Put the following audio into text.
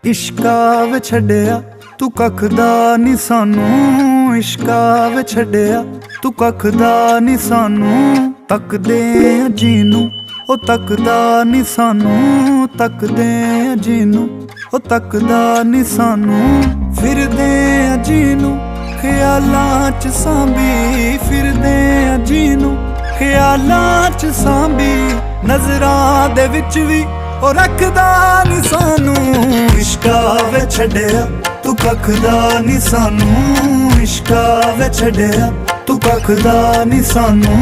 इश्का वे छड्डिया तू कख दा नी सानू, इश्का वे छड्डिया तू कख दा नी सानू। तकदे जीनू ओ तकदा नी सानू, तकदे जीनू ओ तकदा नी सानू। फिरदे जीनू ख्यालां च सांभी, फिरदे जीनू ख्यालां च सांभी। नजरां दे विच वी ओ रखदा नी सानू। इश्का वे छड्डिया तू कख दा नी सानू, इश्का वे छड्डिया तू कख दा नी सानू।